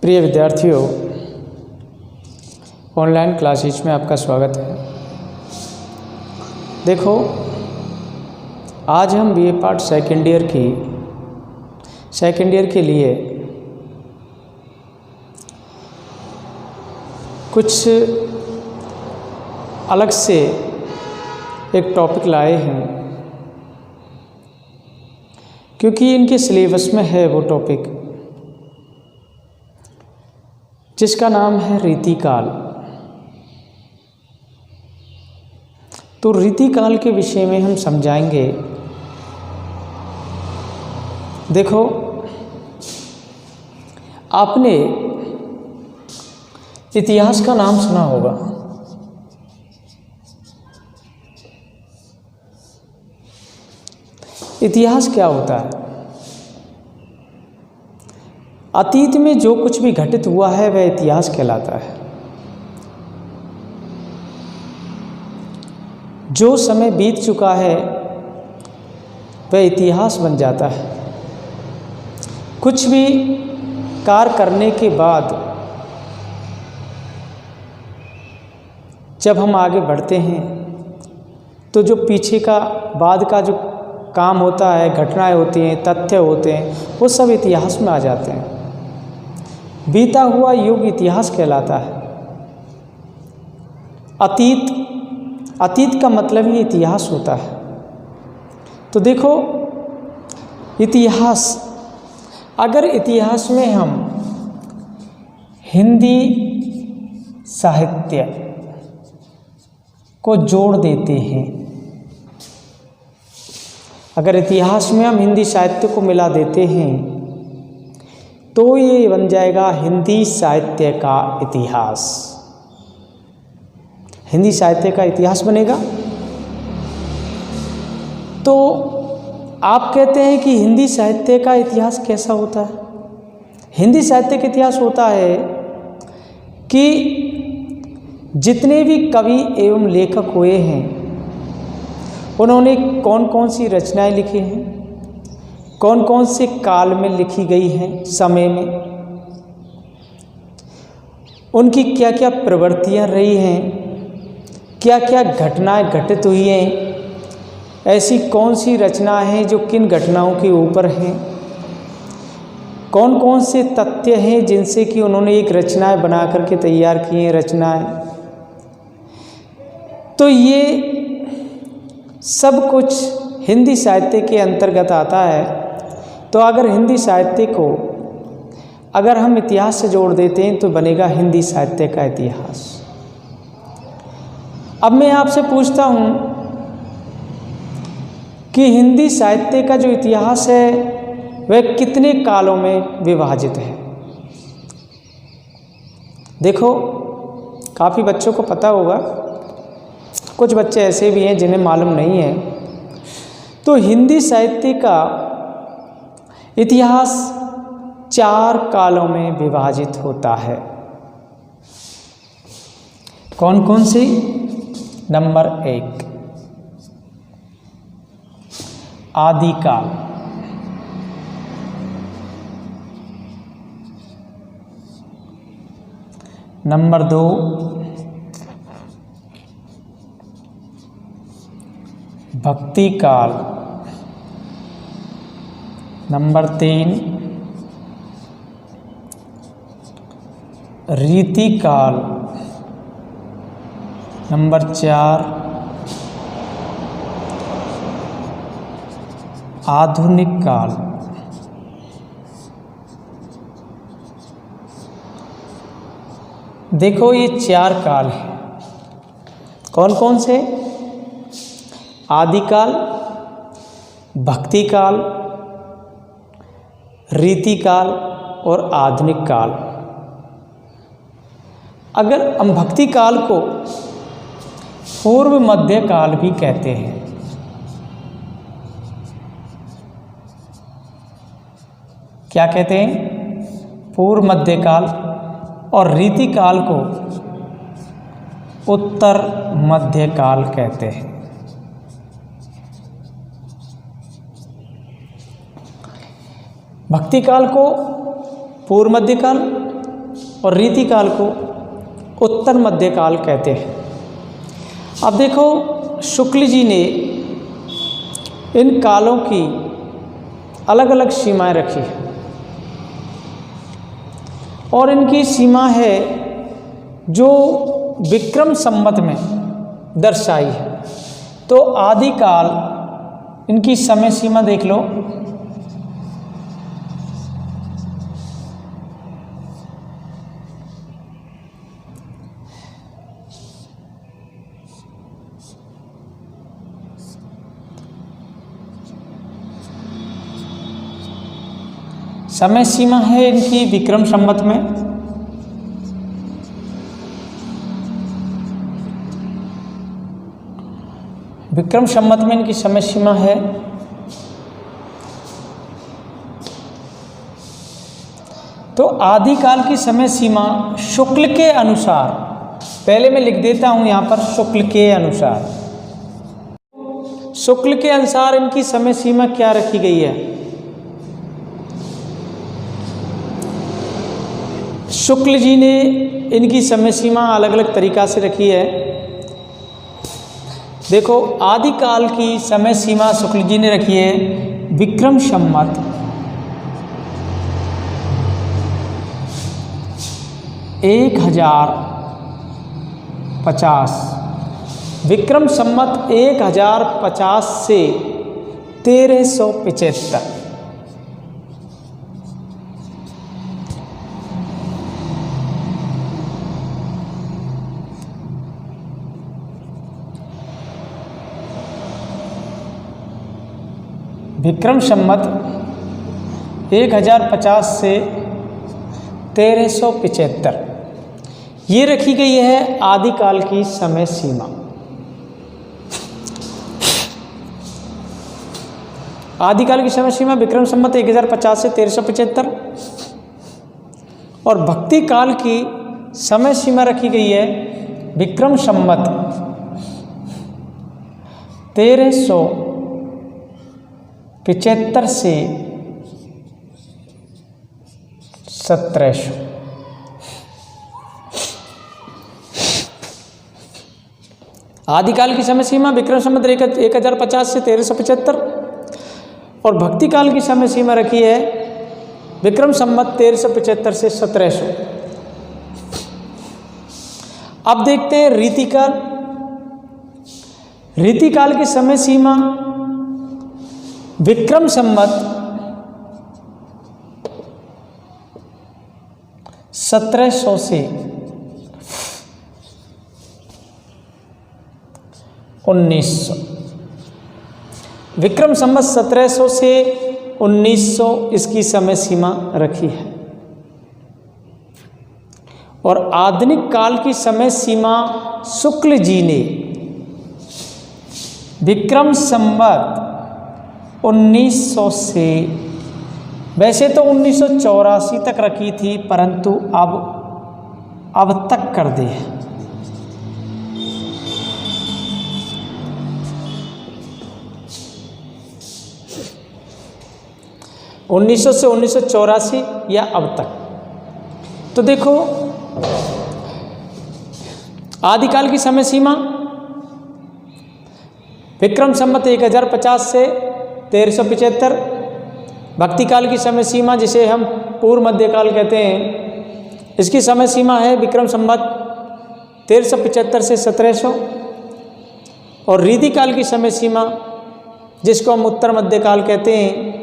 प्रिय विद्यार्थियों, online classes में आपका स्वागत है। देखो, आज हम बीए पार्ट सेकेंड ईयर के लिए कुछ अलग से एक टॉपिक लाए हैं, क्योंकि इनके सिलेबस में है वो टॉपिक जिसका नाम है रीतिकाल। तो रीतिकाल के विषय में हम समझाएंगे। देखो, आपने इतिहास का नाम सुना होगा। इतिहास क्या होता है? अतीत में जो कुछ भी घटित हुआ है वह इतिहास कहलाता है। जो समय बीत चुका है वह इतिहास बन जाता है। कुछ भी कार्य करने के बाद जब हम आगे बढ़ते हैं तो जो पीछे का बाद का जो काम होता है, घटनाएं होती हैं, तथ्य होते हैं, वो सब इतिहास में आ जाते हैं। बीता हुआ युग इतिहास कहलाता है। अतीत का मतलब ही इतिहास होता है। तो देखो, इतिहास, अगर इतिहास में हम हिंदी साहित्य को जोड़ देते हैं, अगर इतिहास में हम हिंदी साहित्य को मिला देते हैं तो ये बन जाएगा हिंदी साहित्य का इतिहास। हिंदी साहित्य का इतिहास बनेगा। तो आप कहते हैं कि हिंदी साहित्य का इतिहास कैसा होता है? हिंदी साहित्य का इतिहास होता है कि जितने भी कवि एवं लेखक हुए हैं उन्होंने कौन कौन सी रचनाएं लिखी हैं, कौन कौन से काल में लिखी गई हैं, समय में उनकी क्या क्या प्रवृत्तियां रही हैं, क्या क्या घटनाएं घटित हुई हैं, ऐसी कौन सी रचनाएं हैं जो किन घटनाओं के ऊपर हैं, कौन कौन से तथ्य हैं जिनसे कि उन्होंने एक रचनाएं बना करके तैयार की हैं रचनाएं। तो ये सब कुछ हिंदी साहित्य के अंतर्गत आता है। तो अगर हिंदी साहित्य को अगर हम इतिहास से जोड़ देते हैं तो बनेगा हिंदी साहित्य का इतिहास। अब मैं आपसे पूछता हूँ कि हिंदी साहित्य का जो इतिहास है वह कितने कालों में विभाजित है? देखो, काफ़ी बच्चों को पता होगा, कुछ बच्चे ऐसे भी हैं जिन्हें मालूम नहीं है। तो हिंदी साहित्य का इतिहास 4 कालों में विभाजित होता है। कौन कौन से? नंबर 1, आदिकाल। नंबर 2, भक्ति काल। नंबर 3, रीति काल। नंबर 4, आधुनिक काल। देखो, ये 4 काल हैं। कौन कौन से? आदिकाल, भक्ति काल, रीति काल और आधुनिक काल। अगर हम भक्ति काल को पूर्व मध्य काल भी कहते हैं। क्या कहते हैं? पूर्व मध्य काल। और रीति काल को उत्तर मध्य काल कहते हैं। भक्ति काल को पूर्व मध्यकाल और रीतिकाल को उत्तर मध्यकाल कहते हैं। अब देखो शुक्ल जी ने इन कालों की अलग अलग सीमाएं रखी है और इनकी सीमा है जो विक्रम संवत में दर्शाई है। तो आदिकाल इनकी समय सीमा देख लो, समय सीमा है इनकी विक्रम संवत में, विक्रम संवत में इनकी समय सीमा है। तो आदिकाल की समय सीमा शुक्ल के अनुसार, पहले मैं लिख देता हूं यहां पर शुक्ल के अनुसार, शुक्ल के अनुसार इनकी समय सीमा क्या रखी गई है। शुक्ल जी ने इनकी समय सीमा अलग अलग तरीक़ा से रखी है। देखो आदिकाल की समय सीमा शुक्ल जी ने रखी है विक्रम संवत 1050, विक्रम संवत 1050 से 1375। विक्रम संवत 1050 से 1375 ये रखी गई है आदिकाल की समय सीमा। आदिकाल की समय सीमा विक्रम संवत 1050 से 1375 और भक्ति काल की समय सीमा रखी गई है विक्रम संवत 1375 से 1700। आदिकाल की समय सीमा विक्रम संवत 1050 से 1375 और भक्ति काल की समय सीमा रखी है विक्रम संवत 1375 से 1700। अब देखते हैं रीतिकाल। रीतिकाल की समय सीमा विक्रम संवत 1700 से 1900। विक्रम संवत 1700 से 1900 इसकी समय सीमा रखी है और आधुनिक काल की समय सीमा शुक्ल जी ने विक्रम संवत 1900 से, वैसे तो 1984 तक रखी थी परंतु अब तक कर दी है। (1900 से 1984 या अब तक। तो देखो आदिकाल की समय सीमा विक्रम संवत 1050 से 1375, भक्ति काल की समय सीमा जिसे हम पूर्व मध्यकाल कहते हैं, इसकी समय सीमा है विक्रम संवत 1375 से 1700 और रीति काल की समय सीमा जिसको हम उत्तर मध्यकाल कहते हैं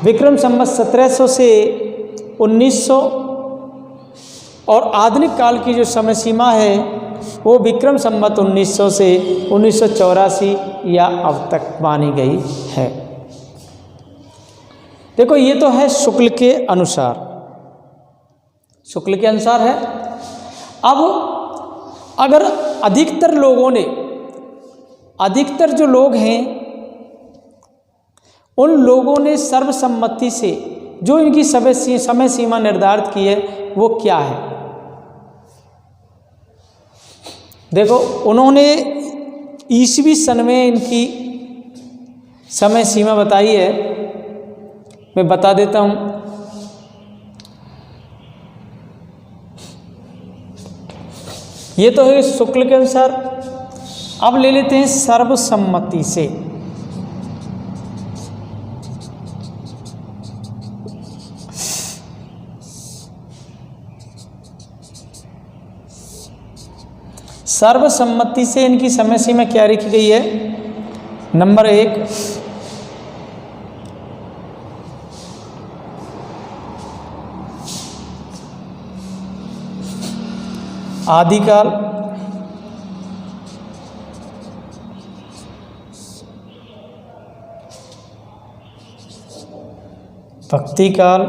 विक्रम संवत 1700 से 1900 और आधुनिक काल की जो समय सीमा है वो विक्रम संवत 1900 से 1984 या अब तक मानी गई है। देखो ये तो है शुक्ल के अनुसार, शुक्ल के अनुसार है। अब अगर अधिकतर जो लोग हैं उन लोगों ने सर्वसम्मति से जो इनकी समय सीमा निर्धारित की है वो क्या है। देखो उन्होंने ईसवी सन में इनकी समय सीमा बताई है, मैं बता देता हूँ। ये तो है शुक्ल के अनुसार। अब ले लेते हैं सर्वसम्मति से। सर्वसम्मति से इनकी समय सीमा क्या लिखी गई है? नंबर 1, आदिकाल, भक्तिकाल,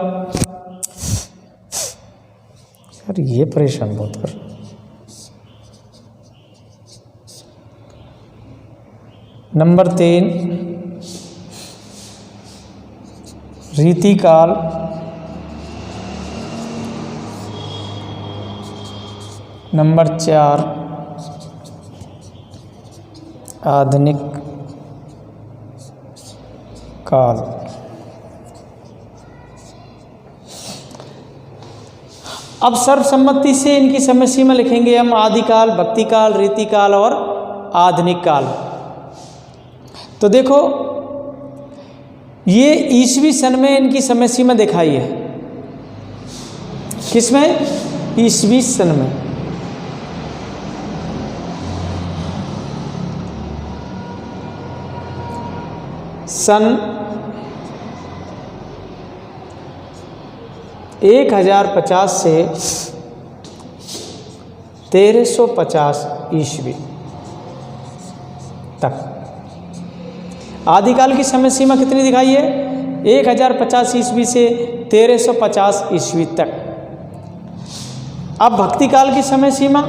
यार ये परेशान बहुत कर, नंबर 3 रीतिकाल, नंबर 4 आधुनिक काल। अब सर्वसम्मति से इनकी समय सीमा लिखेंगे हम आदिकाल, भक्तिकाल, रीतिकाल और आधुनिक काल। तो देखो ये ईसवी सन में इनकी समय सीमा दिखाई है। किसमें? ईसवी सन में। सन 1050 से 1350 ईस्वी तक। आदिकाल की समय सीमा कितनी दिखाई है? 1050 ईस्वी से 1350 ईस्वी तक। अब भक्तिकाल की समय सीमा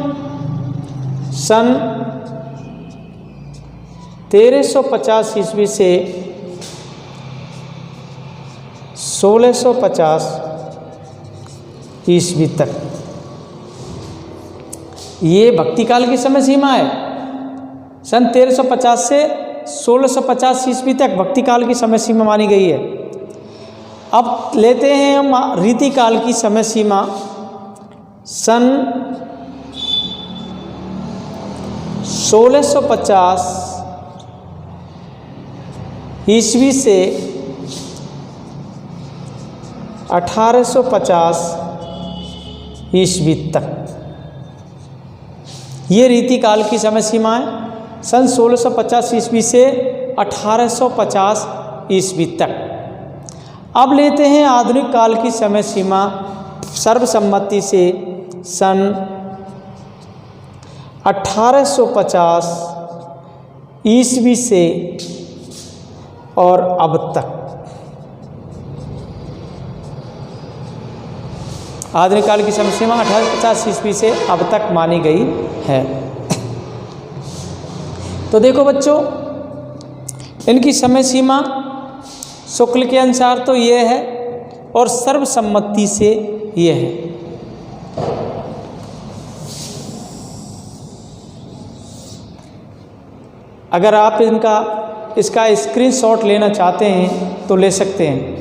सन 1350 ईस्वी से 1650 ईस्वी तक। ये भक्तिकाल की समय सीमा है। सन 1350 से 1650 ईस्वी तक भक्तिकाल की समय सीमा मानी गई है। अब लेते हैं हम रीतिकाल की समय सीमा सन 1650 ईस्वी से 1850 ईस्वी तक। ये रीतिकाल की समय सीमा है। सन 1650 ईस्वी से 1850 ईस्वी तक। अब लेते हैं आधुनिक काल की समय सीमा सर्वसम्मति से सन 1850 ईस्वी से और अब तक। आधुनिक काल की समय सीमा 1850 ईस्वी से अब तक मानी गई है। तो देखो बच्चों, इनकी समय सीमा शुक्ल के अनुसार तो ये है और सर्वसम्मति से ये है। अगर आप इसका स्क्रीनशॉट लेना चाहते हैं तो ले सकते हैं।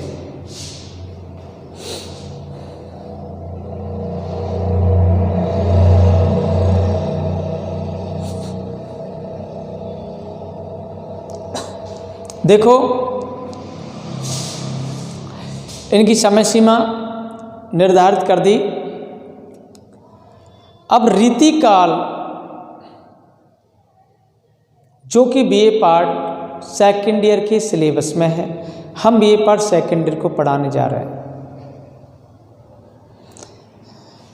देखो इनकी समय सीमा निर्धारित कर दी। अब रीतिकाल जो कि बीए पार्ट सेकेंड ईयर के सिलेबस में है, हम बीए पार्ट सेकेंड ईयर को पढ़ाने जा रहे हैं।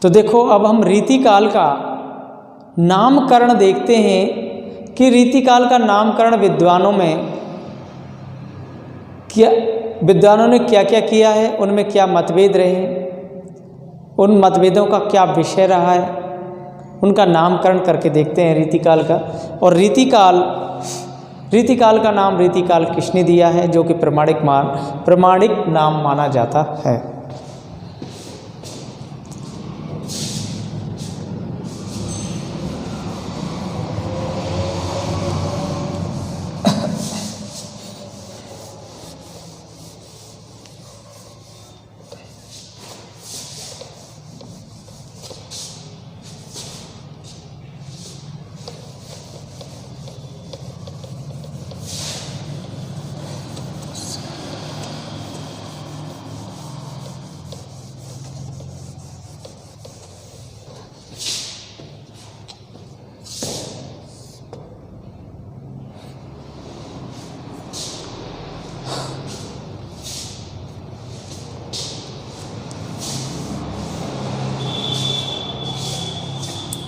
तो देखो अब हम रीतिकाल का नामकरण देखते हैं कि रीतिकाल का नामकरण विद्वानों ने क्या क्या किया है, उनमें क्या मतभेद रहे, उन मतभेदों का क्या विषय रहा है, उनका नामकरण करके देखते हैं रीतिकाल का। और रीतिकाल का नाम रीतिकाल किसने दिया है, जो कि प्रमाणिक नाम माना जाता है।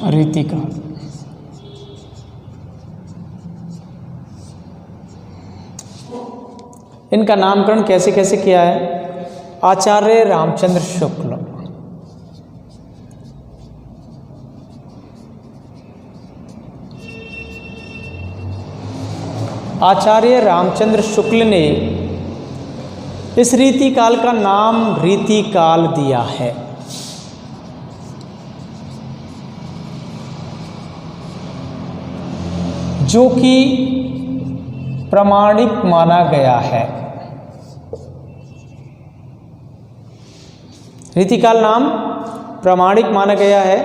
रीतिकाल। इनका नामकरण कैसे कैसे किया है? आचार्य रामचंद्र शुक्ल, आचार्य रामचंद्र शुक्ल ने इस रीतिकाल का नाम रीतिकाल दिया है। जो कि प्रामाणिक माना गया है। रीतिकाल नाम प्रामाणिक माना गया है।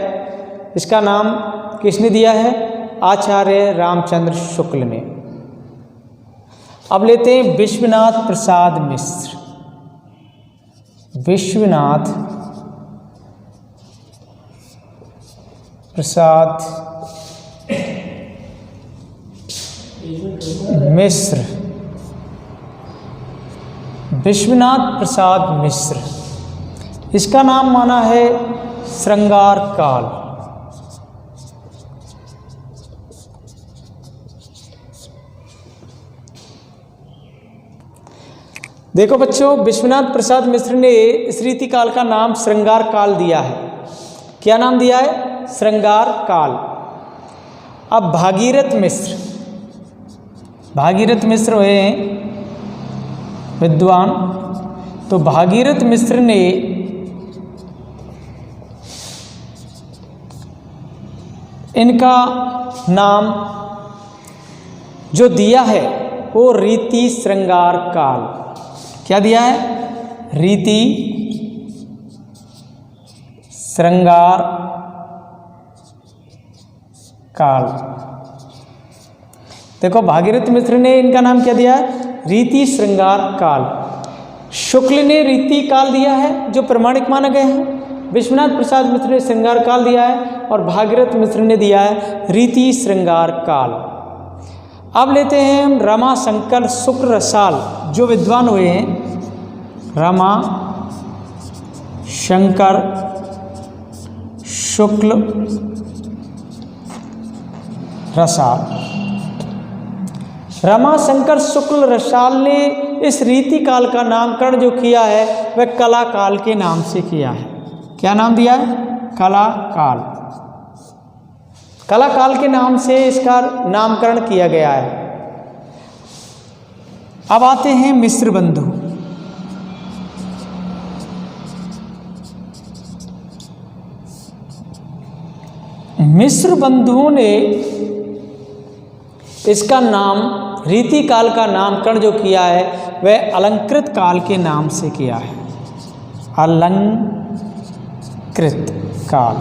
इसका नाम किसने दिया है? आचार्य रामचंद्र शुक्ल ने। अब लेते हैं विश्वनाथ प्रसाद मिश्र। विश्वनाथ प्रसाद मिश्र, विश्वनाथ प्रसाद मिश्र, इसका नाम माना है श्रृंगार काल। देखो बच्चों, विश्वनाथ प्रसाद मिश्र ने इस रीतिकाल का नाम श्रृंगार काल दिया है। क्या नाम दिया है? श्रृंगार काल। अब भागीरथ मिश्र, भागीरथ मिश्र हुए विद्वान, तो भागीरथ मिश्र ने इनका नाम जो दिया है वो रीति श्रृंगार काल। क्या दिया है? रीति श्रृंगार काल। देखो, भागीरथ मिश्र ने इनका नाम क्या दिया है? रीति श्रृंगार काल। शुक्ल ने रीति काल दिया है जो प्रमाणिक माना गया है। विश्वनाथ प्रसाद मिश्र ने श्रृंगार काल दिया है और भागीरथ मिश्र ने दिया है रीति श्रृंगार काल। अब लेते हैं हम रमा शंकर शुक्ल रसाल, जो विद्वान हुए हैं। रमा शंकर शुक्ल रसाल। रमा शंकर शुक्ल रसाल ने इस रीतिकाल का नामकरण जो किया है वह कला काल के नाम से किया है। क्या नाम दिया है? कला काल। कला काल के नाम से इसका नामकरण किया गया है। अब आते हैं मिश्र बंधु। मिश्र बंधुओं ने इसका नाम रीतिकाल का नामकरण जो किया है वह अलंकृत काल के नाम से किया है। अलंकृत काल।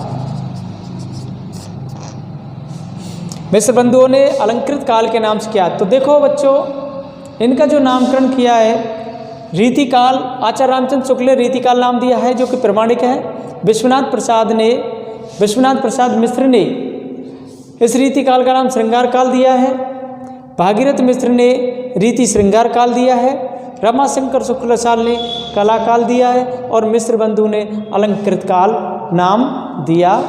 मिश्र बंधुओं ने अलंकृत काल के नाम से किया। तो देखो बच्चों, इनका जो नामकरण किया है रीतिकाल, आचार्य रामचंद्र शुक्ल ने रीतिकाल नाम दिया है जो कि प्रमाणिक है। विश्वनाथ प्रसाद मिश्र ने इस रीतिकाल का नाम श्रृंगार काल दिया है। भागीरथ मिश्र ने रीति श्रृंगार काल दिया है। रमाशंकर शुक्ल रसाल ने कला काल दिया है और मिश्र बंधु ने अलंकृत काल नाम दिया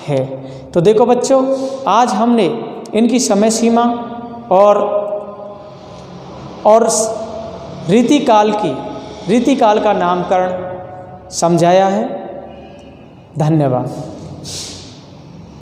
है। तो देखो बच्चों, आज हमने इनकी समय सीमा और रीतिकाल का नामकरण समझाया है। धन्यवाद।